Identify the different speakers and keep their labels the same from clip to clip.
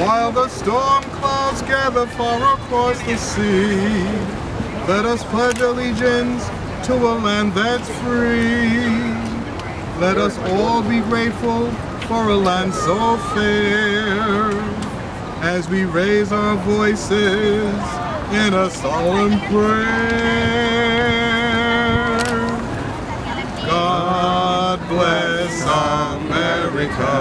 Speaker 1: while the storm clouds gather far across the sea. Let us pledge allegiance to a land that's free. Let us all be grateful for a land so fair, as we raise our voices in a solemn prayer. God bless America,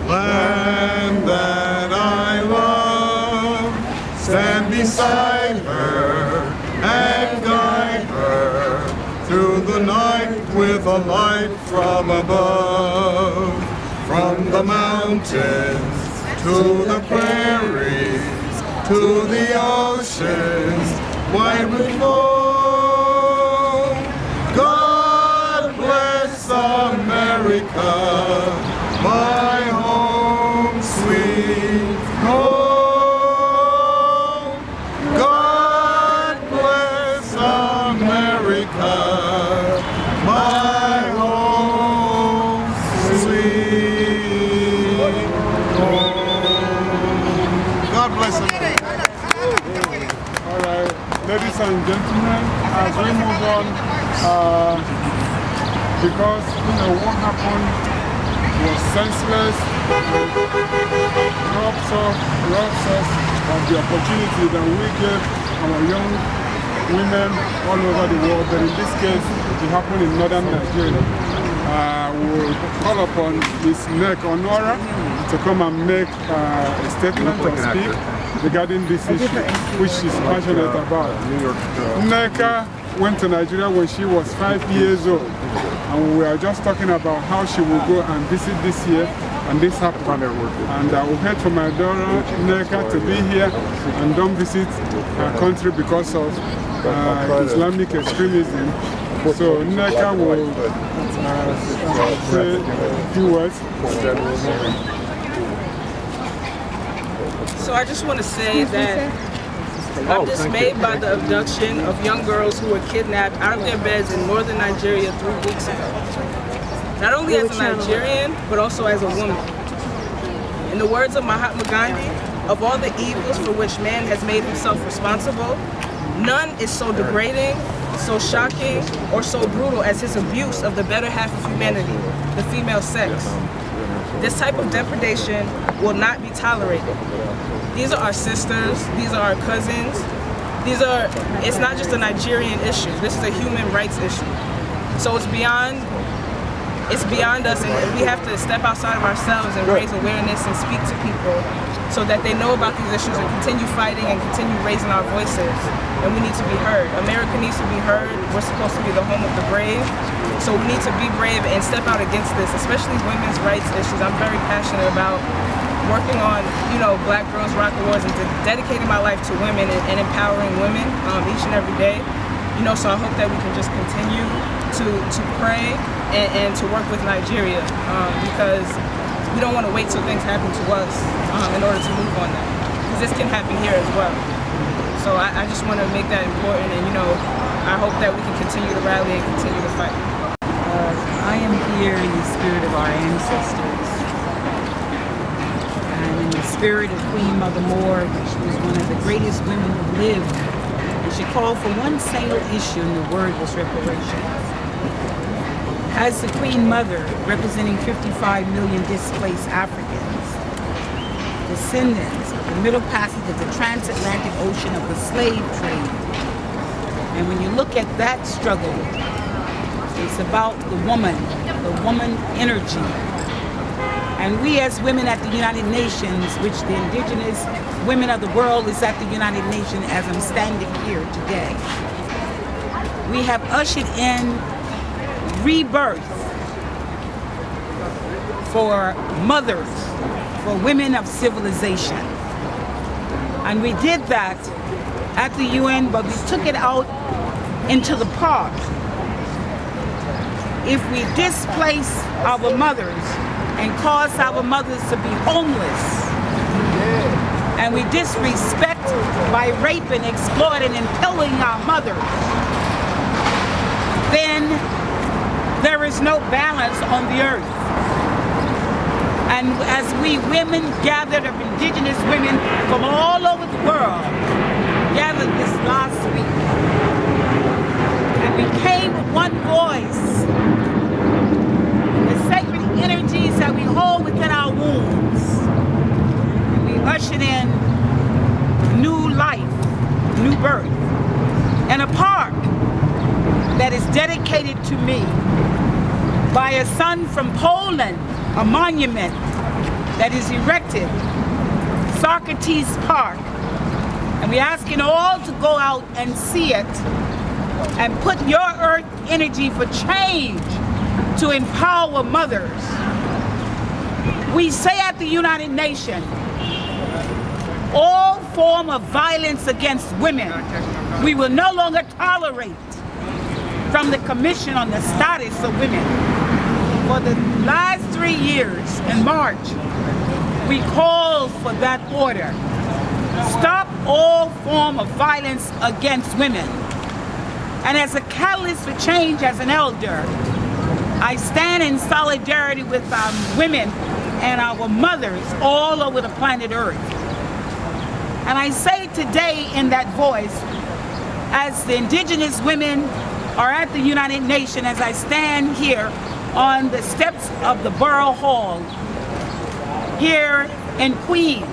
Speaker 1: land that I love. Stand beside her and guide her through the night with a light from above. From the mountains to the prairies, to the oceans wide with foam. God bless America, my home sweet home. God bless America, my home sweet home. God bless America.
Speaker 2: All right, ladies and gentlemen, as we move on, because what happened was senseless, robs us of the opportunity that we give our young women all over the world, but in this case, it happened in northern Nigeria. We'll call upon Ms. Nneka Onora to come and make a statement or speak regarding this issue, which she's passionate about. Nneka went to Nigeria when she was 5 years old, and we are just talking about how she will go and visit this year, and this happened. And I will head for my daughter Nneka to be here and don't visit her country because of Islamic extremism. So Nneka will say a few words.
Speaker 3: So I just want to say that I'm dismayed by the abduction of young girls who were kidnapped out of their beds in northern Nigeria 3 weeks ago. Not only as a Nigerian, but also as a woman. In the words of Mahatma Gandhi, of all the evils for which man has made himself responsible, none is so degrading, so shocking, or so brutal as his abuse of the better half of humanity, the female sex. This type of depredation will not be tolerated. These are our sisters, these are our cousins. It's not just a Nigerian issue, this is a human rights issue. So it's beyond us, and we have to step outside of ourselves and raise awareness and speak to people so that they know about these issues and continue fighting and continue raising our voices. And we need to be heard. America needs to be heard. We're supposed to be the home of the brave. So we need to be brave and step out against this, especially women's rights issues. I'm very passionate about working on, Black Girls Rock Awards and dedicating my life to women and empowering women each and every day. So I hope that we can just continue to pray and to work with Nigeria because we don't want to wait till things happen to us in order to move on that. Because this can happen here as well. So I just want to make that important, and I hope that we can continue to rally and continue to fight.
Speaker 4: I am here in the spirit of our ancestors, and in the spirit of Queen Mother Moore. She was one of the greatest women who lived, and she called for one single issue, and the word was reparation. As the Queen Mother, representing 55 million displaced Africans, descendants of the middle passage of the transatlantic ocean of the slave trade. And when you look at that struggle, it's about the woman energy. And we as women at the United Nations, which the indigenous women of the world is at the United Nations as I'm standing here today, we have ushered in rebirth for mothers, for women of civilization. And we did that at the UN, but we took it out into the park. If we displace our mothers and cause our mothers to be homeless, and we disrespect by raping, exploiting, and killing our mothers, then there is no balance on the earth. And as we women gathered of indigenous women from all over the world, gathered this last week, and we came with one voice, the sacred energies that we hold within our wombs, and we ushered in new life, new birth, in a park that is dedicated to me by a son from Poland, a monument that is erected, Socrates Park. And we're asking all to go out and see it and put your earth energy for change to empower mothers. We say at the United Nations, all form of violence against women, we will no longer tolerate. From the Commission on the Status of Women, for the last 3 years in March, we called for that order. Stop all form of violence against women. And as a catalyst for change, as an elder, I stand in solidarity with our women and our mothers all over the planet Earth. And I say today in that voice, as the indigenous women are at the United Nations, as I stand here on the steps of the Borough Hall here in Queens.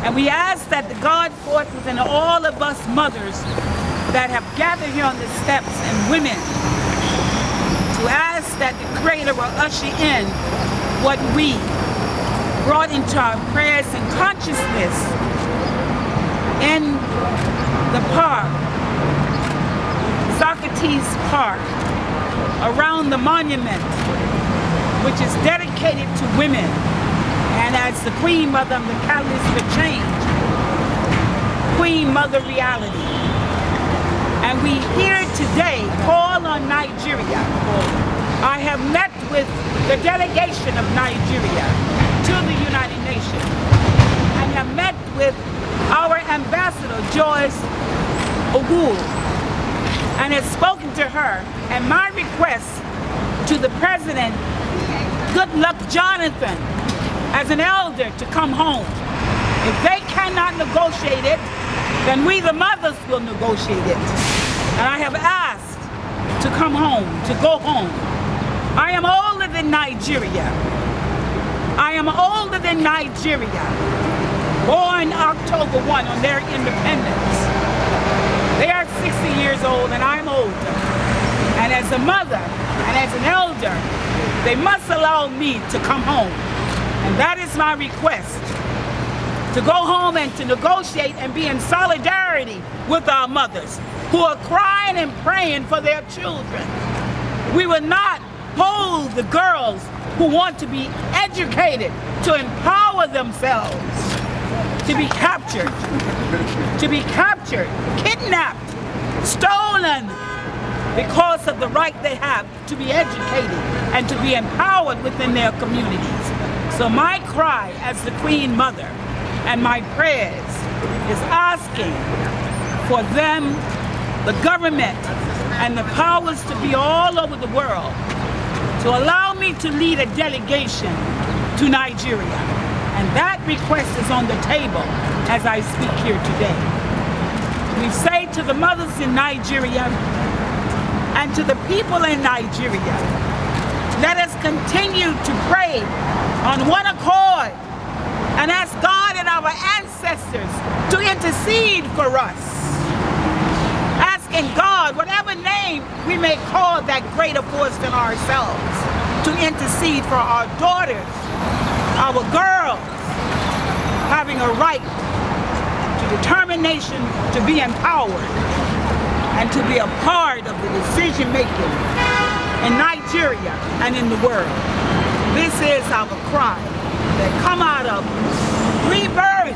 Speaker 4: And we ask that the God forth within all of us mothers that have gathered here on the steps and women to ask that the Creator will usher in what we brought into our prayers and consciousness in the park, Socrates Park, around the monument, which is dedicated to women. And as the Queen Mother, I'm the catalyst for change, Queen Mother reality. And we here today call on Nigeria. I have met with the delegation of Nigeria to the United Nations and have met with our ambassador, Joyce Ogul, and has spoken to her, and my request to the President, Goodluck Jonathan, as an elder, to come home. If they cannot negotiate it, then we the mothers will negotiate it. And I have asked to come home, to go home. I am older than Nigeria. I am older than Nigeria, born October 1 on their independence. They are 60 years old and I'm older. And as a mother and as an elder, they must allow me to come home. And that is my request, to go home and to negotiate and be in solidarity with our mothers who are crying and praying for their children. We will not hold the girls who want to be educated to empower themselves, to be captured, kidnapped, stolen, because of the right they have to be educated and to be empowered within their communities. So my cry as the Queen Mother and my prayers is asking for them, the government, and the powers to be all over the world to allow me to lead a delegation to Nigeria. And that request is on the table as I speak here today. We say to the mothers in Nigeria and to the people in Nigeria, let us continue to pray on one accord and ask God and our ancestors to intercede for us. Asking God, whatever name we may call that greater force than ourselves, to intercede for our daughters, our girls, having a right to determination to be empowered and to be a part of the decision making in Nigeria and in the world. This is our cry that come out of rebirth,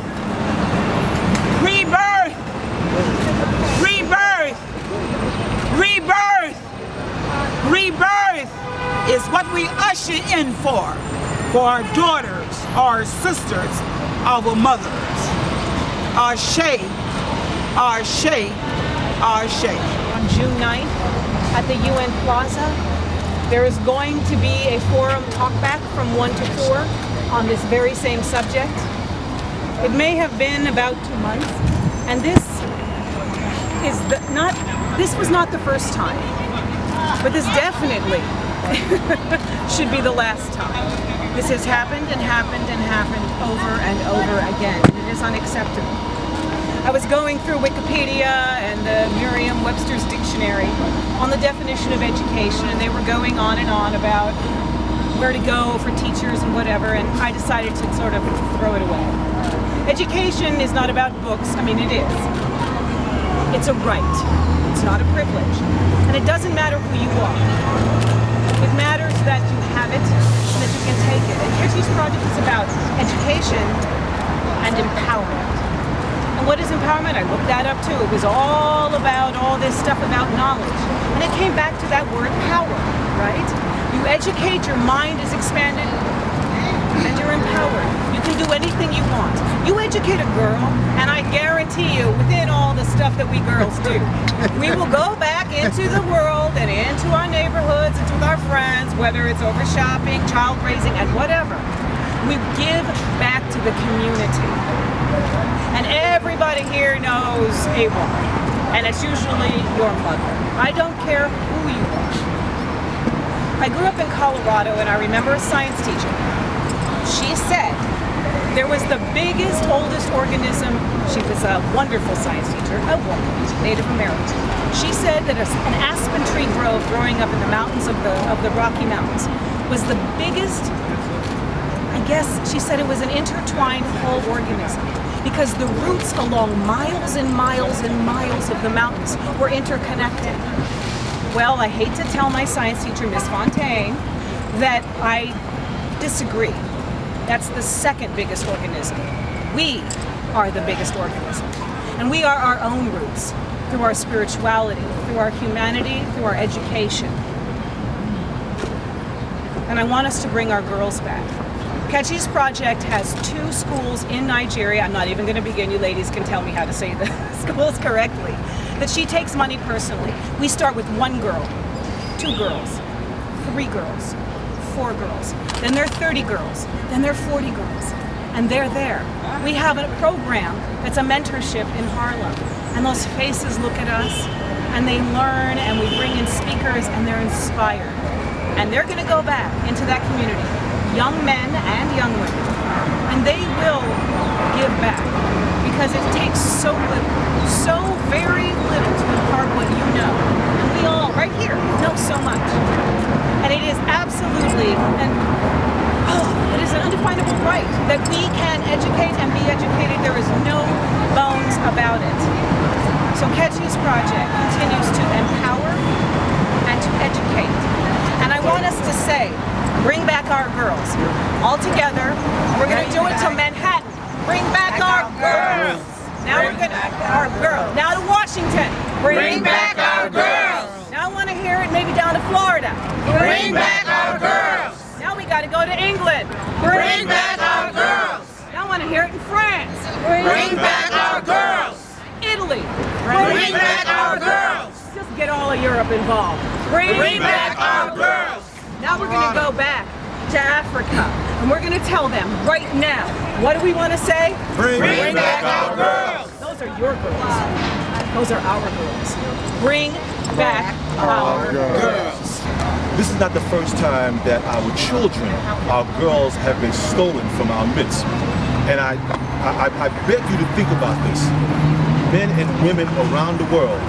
Speaker 4: rebirth, rebirth, rebirth, rebirth is what we usher in for our daughters, our sisters, our mothers. Ashe, Ashe, Ashe.
Speaker 5: On June 9th at the UN Plaza, There is going to be a forum talkback from 1 to 4 on this very same subject. It may have been about 2 months, and this was not the first time, but this definitely should be the last time. This has happened and happened and happened over and over again. It is unacceptable. I was going through Wikipedia and the Merriam-Webster's dictionary on the definition of education, and they were going on and on about where to go for teachers and whatever, and I decided to sort of throw it away. Education is not about books. I mean, it is. It's a right. It's not a privilege. And it doesn't matter who you are. It matters that you have it and that you can take it. And Kirti's project is about education and empowerment. And what is empowerment? I looked that up too. It was all about all this stuff about knowledge. And it came back to that word power, right? You educate, your mind is expanded, and you're empowered. You can do anything you want. You educate a girl, and I guarantee you, within all the stuff that we girls do, we will go back into the world and into our neighborhoods and with our friends, whether it's over shopping, child raising, and whatever. We give back to the community. And everybody here knows a woman, and it's usually your mother. I don't care who you are. I grew up in Colorado, and I remember a science teacher. She said there was the biggest, oldest organism. She was a wonderful science teacher, a woman, Native American. She said that an aspen tree grove growing up in the mountains of the Rocky Mountains was the biggest. I guess she said it was an intertwined whole organism because the roots along miles and miles and miles of the mountains were interconnected. Well, I hate to tell my science teacher, Miss Fontaine, that I disagree. That's the second biggest organism. We are the biggest organism. And we are our own roots through our spirituality, through our humanity, through our education. And I want us to bring our girls back. Kechi's project has 2 schools in Nigeria. I'm not even going to begin. You ladies can tell me how to say the schools correctly. That she takes money personally. We start with 1 girl, 2 girls, 3 girls, 4 girls. Then there are 30 girls. Then there are 40 girls. And they're there. We have a program that's a mentorship in Harlem. And those faces look at us and they learn, and we bring in speakers and they're inspired. And they're going to go back into that community, young men and young women. And they will give back because it takes so little, so very little to impart what you know. And we all, right here, know so much. And it is absolutely it is an undefinable right that we can educate and be educated. There is no bones about it. So Kechi's project continues to empower and to educate. And I want us to say, bring back our girls. All together, we're going to do it to Manhattan. Bring back our girls. Now we're going to, our girls. Now to Washington. Bring back our girls. Now I want to hear it maybe down to Florida. Bring back our girls. Now we got to go to England. Bring back our girls. Now I want to hear it in France. Bring back our girls. Italy. Bring back our girls. Just get all of Europe involved. Bring back our girls. Now we're going to go back to Africa, and we're going to tell them right now. What do we want to say?
Speaker 1: Bring back our girls.
Speaker 5: Those are your girls. Those are our girls. Bring back our girls.
Speaker 6: This is not the first time that our children, our girls, have been stolen from our midst. And I beg you to think about this. Men and women around the world.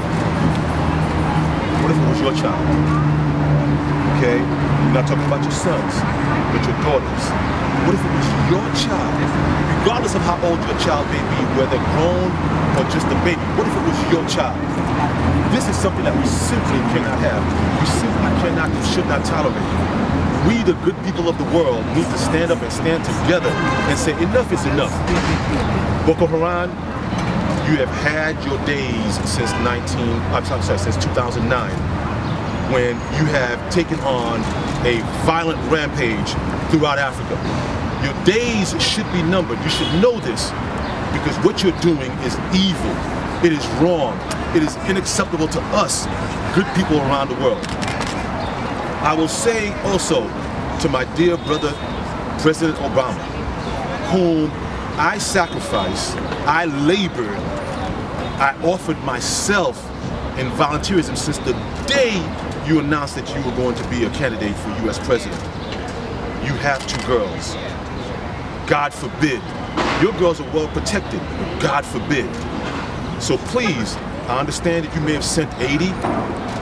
Speaker 6: What if it was your child? Okay? We're not talking about your sons, but your daughters. What if it was your child? Regardless of how old your child may be, whether grown or just a baby, what if it was your child? This is something that we simply cannot have. We simply cannot and should not tolerate. We, the good people of the world, need to stand up and stand together and say enough is enough. Boko Haram, you have had your days since 2009, when you have taken on a violent rampage throughout Africa. Your days should be numbered. You should know this, because what you're doing is evil. It is wrong. It is unacceptable to us, good people around the world. I will say also to my dear brother, President Obama, whom I sacrificed, I labored, I offered myself in volunteerism since the day you announced that you were going to be a candidate for U.S. President. You have 2 girls. God forbid. Your girls are well protected, but God forbid. So please, I understand that you may have sent 80.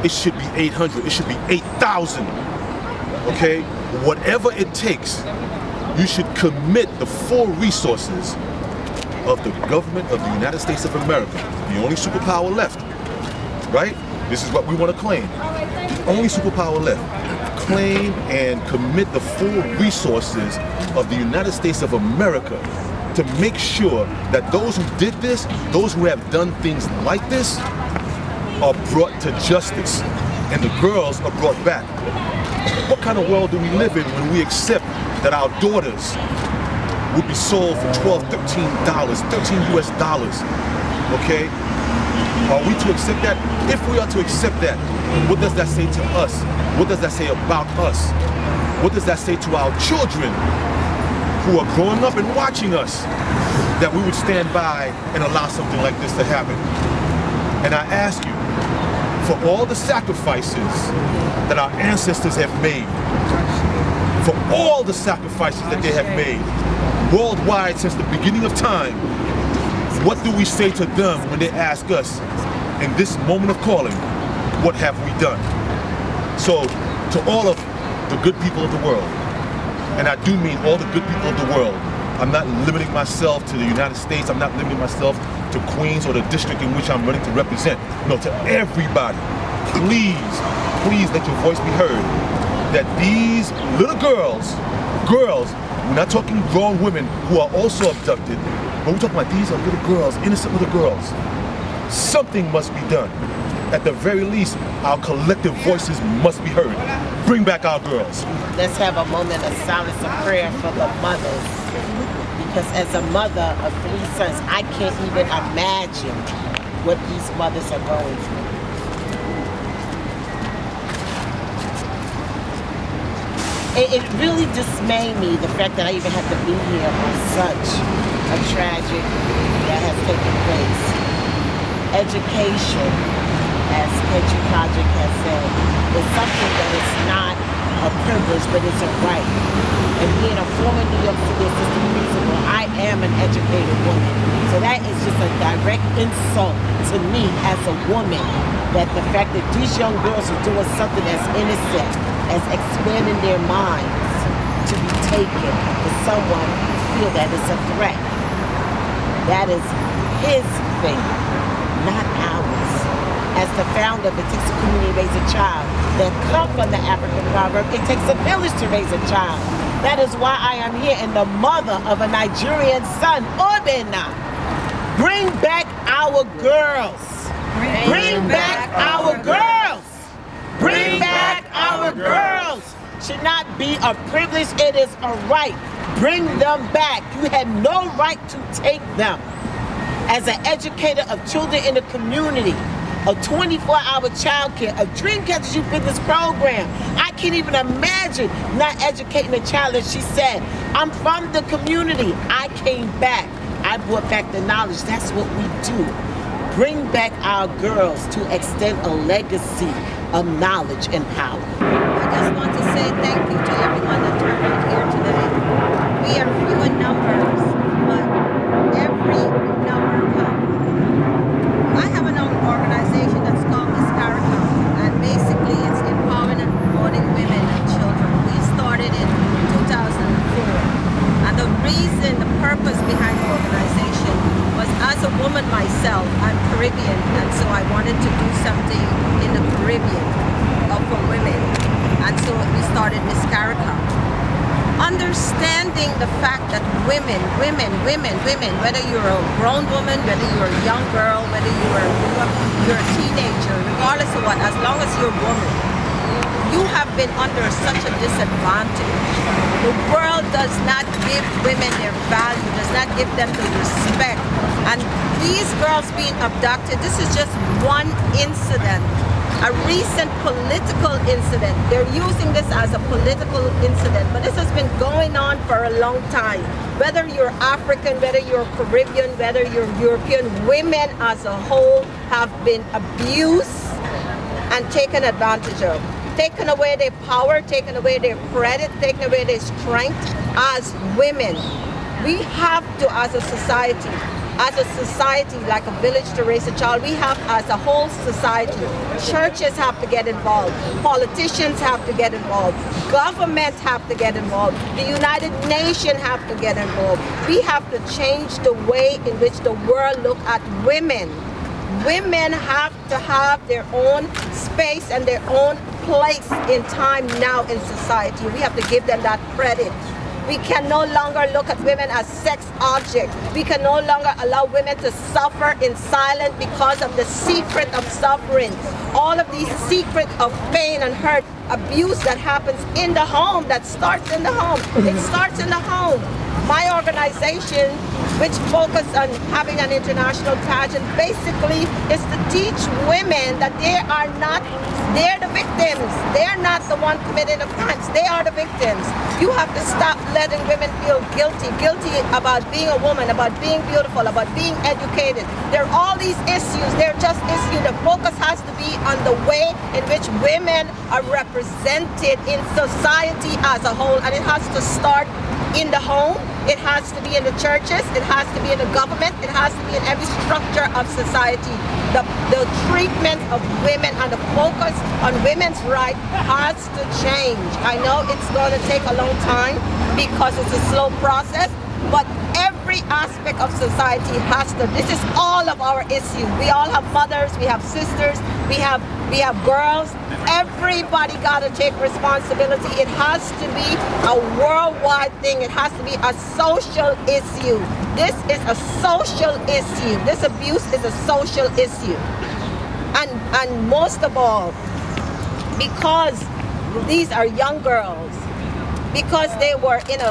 Speaker 6: It should be 800. It should be 8,000. Okay? Whatever it takes, you should commit the full resources of the government of the United States of America, the only superpower left, right? This is what we want to claim. The only superpower left. Claim and commit the full resources of the United States of America to make sure that those who did this, those who have done things like this, are brought to justice and the girls are brought back. What kind of world do we live in when we accept that our daughters would be sold for $12, $13 US dollars, okay? Are we to accept that? If we are to accept that, what does that say to us? What does that say about us? What does that say to our children who are growing up and watching us, that we would stand by and allow something like this to happen? And I ask you, for all the sacrifices that our ancestors have made, for all the sacrifices that they have made worldwide since the beginning of time, what do we say to them when they ask us in this moment of calling, what have we done? So to all of the good people of the world, and I do mean all the good people of the world, I'm not limiting myself to the United States, I'm not limiting myself to Queens or the district in which I'm running to represent. No, to everybody, please, please let your voice be heard that these little girls, we're not talking grown women who are also abducted, but we're talking about these are little girls, innocent little girls. Something must be done. At the very least, our collective voices must be heard. Bring back our girls.
Speaker 7: Let's have a moment of silence and prayer for the mothers. Because as a mother of 3 sons, I can't even imagine what these mothers are going through. It really dismayed me, the fact that I even have to be here on such a tragic that has taken place. Education, as Kedri Project has said, is something that is not a privilege, but it's a right. And being a former New York City assistant principal, I am an educated woman. So that is just a direct insult to me as a woman, that the fact that these young girls are doing something as innocent as expanding their minds to be taken for someone who feel that it's a threat. That is his thing, not ours. As the founder of It Takes a Community to Raise a Child, that come from the African proverb, it takes a village to raise a child. That is why I am here, and the mother of a Nigerian son, Obinna. Bring back our girls. Bring back our girls. Bring back our girls. Should not be a privilege, it is a right. Bring them back. You had no right to take them. As an educator of children in the community, a 24-hour child care, a Dream Catchers Youth Business program. I can't even imagine not educating a child. As she said, I'm from the community. I came back. I brought back the knowledge. That's what we do. Bring back our girls to extend a legacy of knowledge and power.
Speaker 8: I just want to say thank you to everyone that turned out here today. We are few in numbers, but every number counts. I have an organization that's called Miss Caricom, and basically it's empowering and promoting women and children. We started in 2004, and the reason, the purpose behind the organization was, as a woman myself, I'm Caribbean, and so I wanted to do something in the Caribbean for women, and so we started Miss Caricom. Understanding the fact that women, whether you're a grown woman, whether you're a young girl, whether you're a teenager, regardless of what, as long as you're a woman, you have been under such a disadvantage. The world does not give women their value, does not give them the respect. And these girls being abducted, this is just one incident a recent political incident. They're using this as a political incident, but this has been going on for a long time. Whether you're African, whether you're Caribbean, whether you're European, women as a whole have been abused and taken advantage of. Taken away their power, taken away their credit, taken away their strength as women. We have to, as a society, like a village to raise a child, we have as a whole society, churches have to get involved, politicians have to get involved, governments have to get involved, the United Nations have to get involved. We have to change the way in which the world look at women. Women have to have their own space and their own place in time now in society. We have to give them that credit. We can no longer look at women as sex objects. We can no longer allow women to suffer in silence because of the secret of suffering. All of these secrets of pain and hurt, abuse that happens in the home, that starts in the home. It starts in the home. My organization, which focus on having an international pageant, basically is to teach women that they're the victims. They're not the one committing the crimes. They are the victims. You have to stop letting women feel guilty about being a woman, about being beautiful, about being educated. There are all these issues. They're just issues. The focus has to be on the way in which women are represented in society as a whole, and it has to start in the home, it has to be in the churches, it has to be in the government, it has to be in every structure of society. The treatment of women and the focus on women's rights has to change. I know it's going to take a long time because it's a slow process, but every aspect of society has to, this is all of our issues. We all have mothers, we have sisters, we have girls. Everybody got to take responsibility. It has to be a worldwide thing. It has to be a social issue. This is a social issue. This abuse is a social issue. And most of all, because these are young girls, because they were in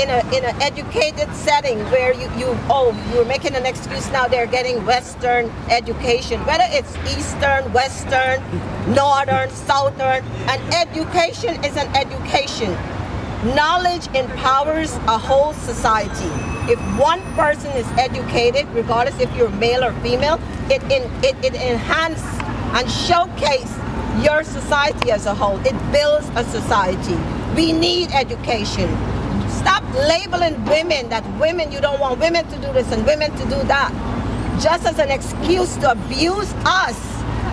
Speaker 8: an educated setting where you're making an excuse now, they're getting Western education, whether it's Eastern, Western, Northern, Southern, and education is an education. Knowledge empowers a whole society. If one person is educated, regardless if you're male or female, it enhances and showcases your society as a whole. It builds a society. We need education. Stop labeling women that women, you don't want women to do this and women to do that, just as an excuse to abuse us,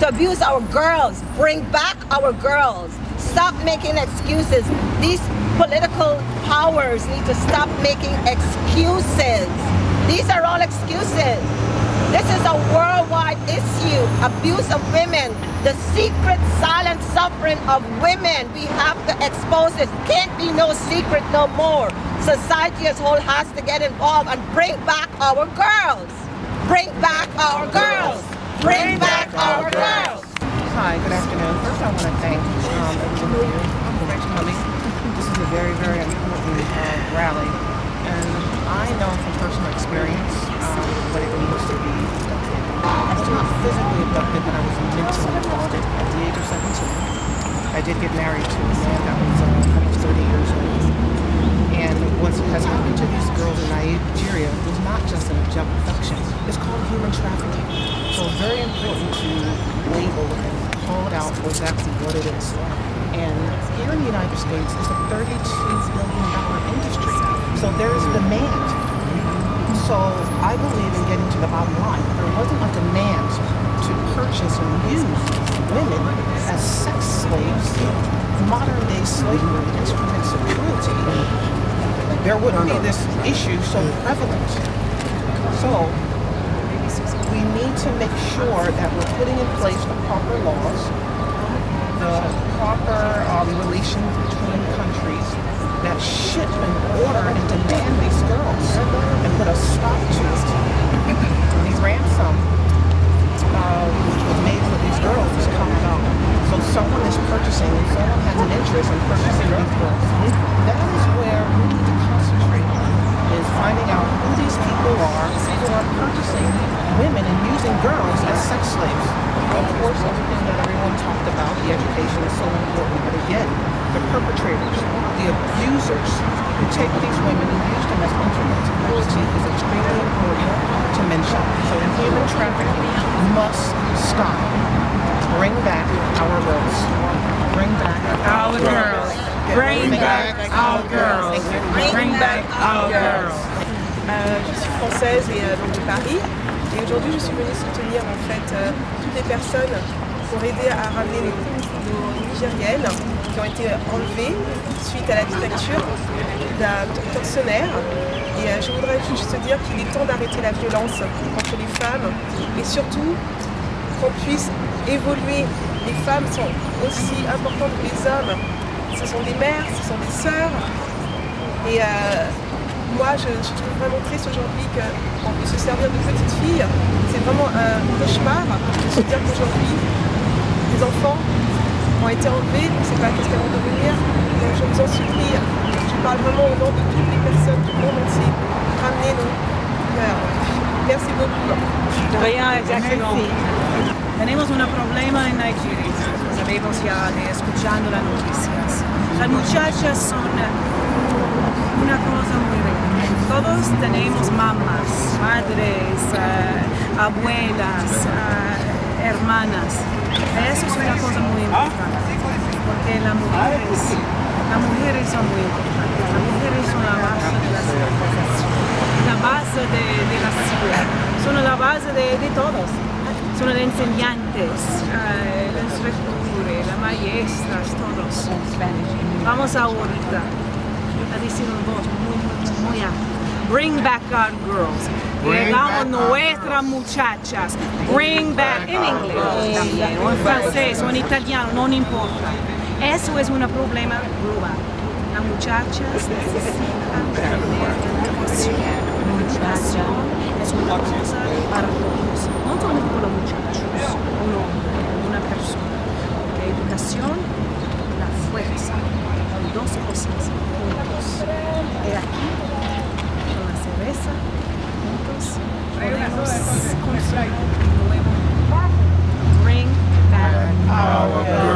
Speaker 8: to abuse our girls. Bring back our girls. Stop making excuses. These political powers need to stop making excuses. These are all excuses. This is a worldwide issue. Abuse of women, the secret silent suffering of women. We have to expose it. Can't be no secret no more. Society as a whole has to get involved and bring back our girls. Bring back our girls. Bring back our girls.
Speaker 9: Hi, good afternoon. First, I want to thank everyone here for coming. This is a very, very important rally, and I know from personal experience what it means to be abducted. I was not physically abducted, but I was mentally abducted at the age of 17. I did get married to a man that was almost 30 years old. And what has happened to these girls in Nigeria was not just an abduction. It's called human trafficking. So it's very important to label and call it out for exactly what it is. And here in the United States, it's a $32 billion industry. So there's demand. So I believe in getting to the bottom line. There wasn't a demand to purchase and use women as sex slaves, modern day slavery, instruments of cruelty. There wouldn't be this issue so prevalent. So we need to make sure that we're putting in place the proper laws, the proper relations between countries that ship and order and demand these girls and put a stop to it. The ransom which was made for these girls is coming out. So someone is purchasing, and someone has an interest in purchasing these girls. That is where we need to concentrate, is finding out who these people are purchasing women and using girls as sex slaves. Of course, everything that everyone talked about, the education is so important. But again, the perpetrators, the abusers who take these women and use them as instruments of poverty is extremely important to mention. So human trafficking must stop. Bring back our girls. Bring back our girls.
Speaker 5: Bring back our girls. Bring back our girls.
Speaker 10: Je suis française et donc de Paris. Et aujourd'hui, je suis venue soutenir en fait toutes les personnes pour aider à ramener nos Nigériennes qui ont été enlevées suite à la dictature d'un tortionnaire. Et je voudrais juste dire qu'il est temps d'arrêter la violence contre les femmes et surtout qu'on puisse évoluer. Les femmes sont aussi importantes que les hommes. Ce sont des mères, ce sont des sœurs. Et moi, je trouve vraiment triste aujourd'hui qu'on puisse se servir de petites filles. C'est vraiment un cauchemar de se dire qu'aujourd'hui, des enfants ont été enlevés, on ne sait pas qu'est-ce qu'elles vont devenir. Donc je vous en supplie, je parle vraiment au nom de toutes les personnes du monde entier. Ramenez-nous. Merci beaucoup.
Speaker 5: De rien, exactamente. Tenemos un problema en Nigeria. Sabemos ya de escuchando las noticias. Las muchachas son una cosa muy real. Todos tenemos mamás, madres, abuelas, hermanas. Eso es una cosa muy importante. Porque las mujeres son muy importantes. Las mujeres son la base de la civilización. La base de la ciudad. Son la base de todos. Son las enseñantes, los rectores, las maestras, todos. Vamos ahorita a decir un voz muy alto. Bring back our girls. Llegamos nuestras muchachas. Bring back en inglés también, o en francés, o en italiano, no importa. Eso es un problema global. Las muchachas necesitan tener educación. Educación es una cosa para todos, no solamente para los muchachos, un hombre, una persona. Porque educación, la fuerza, son dos cosas juntos. Y aquí, con la cerveza, juntos, podemos construir un nuevo mundo. Bring back our girls.